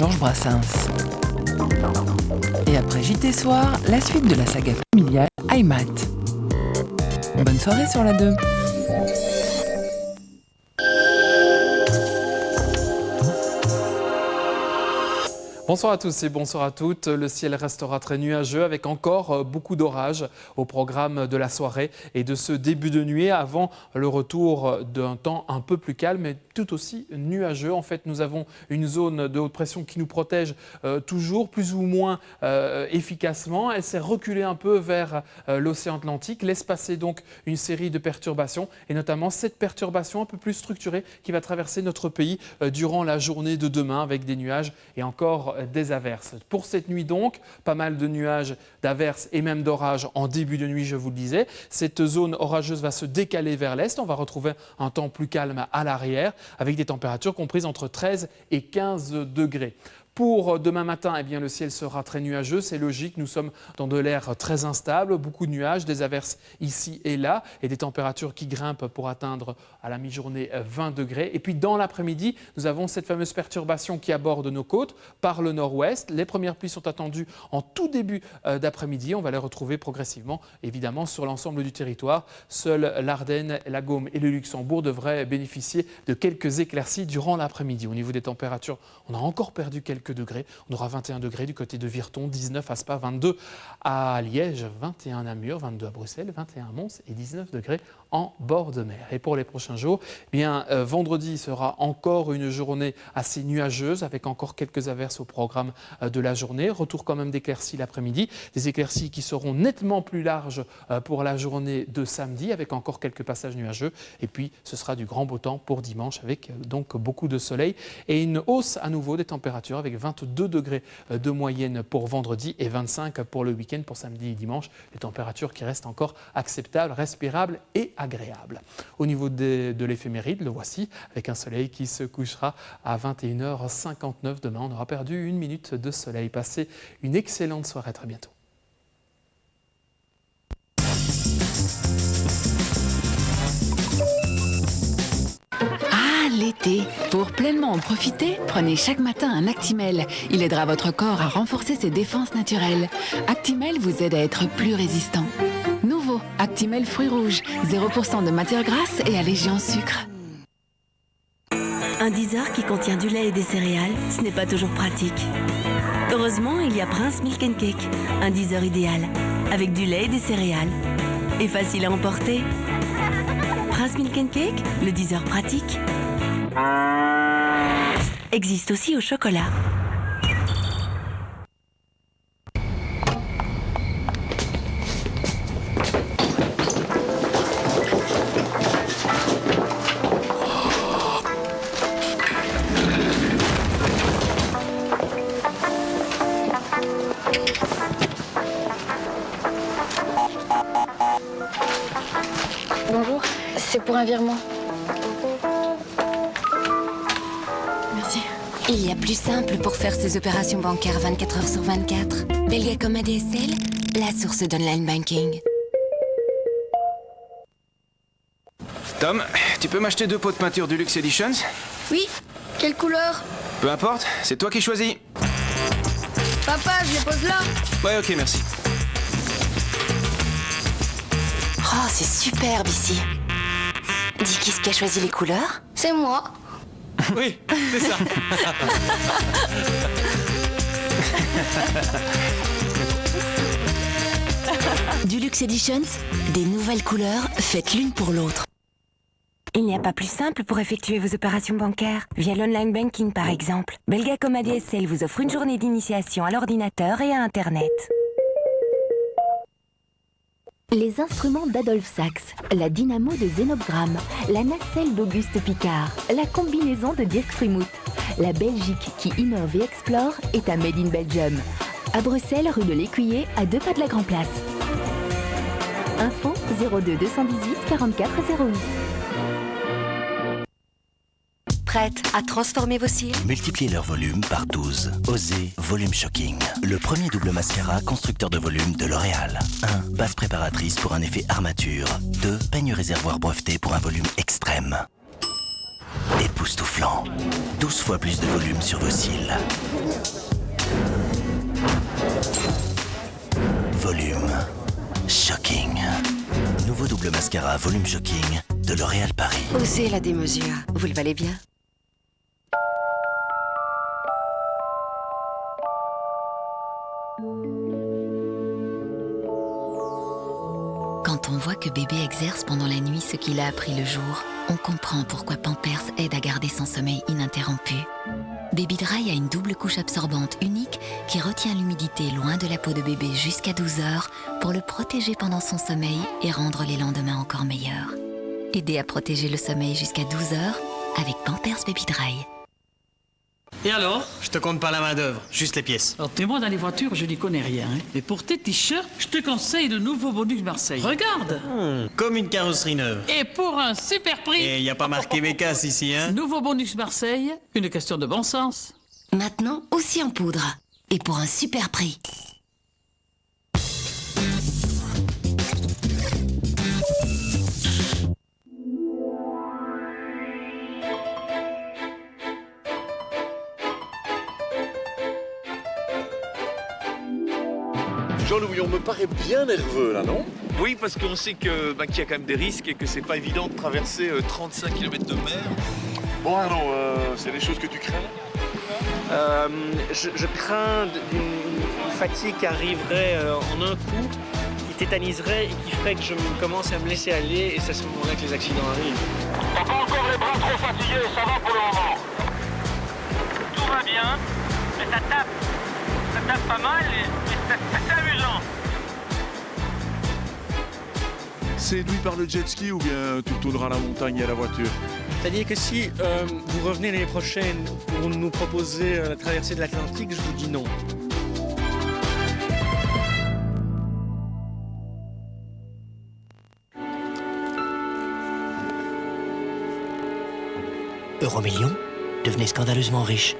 Georges Brassens. Et après JT Soir, la suite de la saga familiale iMath. Bonne soirée sur la 2. Bonsoir à tous et bonsoir à toutes. Le ciel restera très nuageux avec encore beaucoup d'orages au programme de la soirée et de ce début de nuit avant le retour d'un temps un peu plus calme mais tout aussi nuageux. En fait, nous avons une zone de haute pression qui nous protège toujours plus ou moins efficacement. Elle s'est reculée un peu vers l'océan Atlantique, laisse passer donc une série de perturbations et notamment cette perturbation un peu plus structurée qui va traverser notre pays durant la journée de demain avec des nuages et encore des averses. Pour cette nuit donc, pas mal de nuages, d'averses et même d'orages en début de nuit, je vous le disais. Cette zone orageuse va se décaler vers l'est. On va retrouver un temps plus calme à l'arrière avec des températures comprises entre 13 et 15 degrés. Pour demain matin, eh bien, le ciel sera très nuageux, c'est logique, nous sommes dans de l'air très instable, beaucoup de nuages, des averses ici et là et des températures qui grimpent pour atteindre à la mi-journée 20 degrés. Et puis dans l'après-midi, nous avons cette fameuse perturbation qui aborde nos côtes par le nord-ouest. Les premières pluies sont attendues en tout début d'après-midi, on va les retrouver progressivement évidemment sur l'ensemble du territoire. Seuls l'Ardenne, la Gaume et le Luxembourg devraient bénéficier de quelques éclaircies durant l'après-midi. Au niveau des températures, on a encore perdu quelques degrés. On aura 21 degrés du côté de Virton, 19 à Spa, 22 à Liège, 21 à Namur, 22 à Bruxelles, 21 à Mons et 19 degrés en bord de mer. Et pour les prochains jours, eh bien, vendredi sera encore une journée assez nuageuse avec encore quelques averses au programme de la journée. Retour quand même d'éclaircies l'après-midi, des éclaircies qui seront nettement plus larges pour la journée de samedi avec encore quelques passages nuageux. Et puis ce sera du grand beau temps pour dimanche avec donc beaucoup de soleil et une hausse à nouveau des températures avec 22 degrés de moyenne pour vendredi et 25 pour le week-end, pour samedi et dimanche. Des températures qui restent encore acceptables, respirables et agréables. Au niveau de l'éphéméride, le voici, avec un soleil qui se couchera à 21h59 demain. On aura perdu 1 minute de soleil. Passez une excellente soirée, à très bientôt. L'été. Pour pleinement en profiter, prenez chaque matin un Actimel. Il aidera votre corps à renforcer ses défenses naturelles. Actimel vous aide à être plus résistant. Nouveau, Actimel fruits rouges, 0% de matière grasse et allégé en sucre. Un 10 heures qui contient du lait et des céréales, ce n'est pas toujours pratique. Heureusement, il y a Prince Milk and Cake, un 10 heures idéal, avec du lait et des céréales. Et facile à emporter. Prince Milk and Cake, le 10 heures pratique. Existe aussi au chocolat. Bonjour, c'est pour un virement. Merci. Il y a plus simple pour faire ses opérations bancaires 24 heures sur 24. Belgacom ADSL, la source d'online banking. Tom, tu peux m'acheter 2 pots de peinture du Luxe Editions? Oui, quelle couleur? Peu importe, c'est toi qui choisis. Papa, je les pose là. Ouais, ok, merci. Oh, c'est superbe ici. Dis qui est-ce qui a choisi les couleurs? C'est moi. Oui, c'est ça. Du Luxe Editions, des nouvelles couleurs faites l'une pour l'autre. Il n'y a pas plus simple pour effectuer vos opérations bancaires. Via l'online banking par exemple. Belgacom ADSL vous offre une journée d'initiation à l'ordinateur et à Internet. Les instruments d'Adolphe Sax, la dynamo de Zénogramme, la nacelle d'Auguste Picard, la combinaison de Dirk Frimout. La Belgique qui innove et explore est à Made in Belgium. À Bruxelles, rue de l'Écuyer, à 2 pas de la Grand Place. Info 02 218 44 08. Prête à transformer vos cils? Multipliez leur volume par 12. Osez Volume Shocking. Le premier double mascara constructeur de volume de L'Oréal. 1. Base préparatrice pour un effet armature. 2. Peigne réservoir breveté pour un volume extrême. époustouflant. 12 fois plus de volume sur vos cils. Volume Shocking. Nouveau double mascara Volume Shocking de L'Oréal Paris. Osez la démesure, vous le valez bien. Quand on voit que bébé exerce pendant la nuit ce qu'il a appris le jour, on comprend pourquoi Pampers aide à garder son sommeil ininterrompu. Baby Dry a une double couche absorbante unique qui retient l'humidité loin de la peau de bébé jusqu'à 12 heures pour le protéger pendant son sommeil et rendre les lendemains encore meilleurs. Aidez à protéger le sommeil jusqu'à 12 heures avec Pampers Baby Dry. Et alors? Je te compte pas la main-d'œuvre, juste les pièces. Alors, t'es moi dans les voitures, je n'y connais rien. Hein. Mais pour tes t-shirts, je te conseille le nouveau Bonus Marseille. Regarde! Comme une carrosserie neuve. Et pour un super prix! Et y a pas marqué Bécasse ici, hein? Nouveau Bonus Marseille, une question de bon sens. Maintenant, aussi en poudre. Et pour un super prix. Jean-Louis, on me paraît bien nerveux là, non? Oui, parce qu'on sait qu'il y a quand même des risques et que c'est pas évident de traverser 35 km de mer. Bon Arnaud, c'est des choses que tu crains? Je crains une fatigue qui arriverait en un coup, qui tétaniserait et qui ferait que je commence à me laisser aller et c'est à ce moment-là que les accidents arrivent. T'as pas encore les bras trop fatigués, ça va pour le moment. Tout va bien, mais ça tape pas mal et c'est amusant. Séduit par le jet ski ou bien tu tourneras à la montagne et à la voiture? C'est-à-dire que si vous revenez l'année prochaine pour nous proposer la traversée de l'Atlantique, je vous dis non. Euromillions, devenez scandaleusement riche.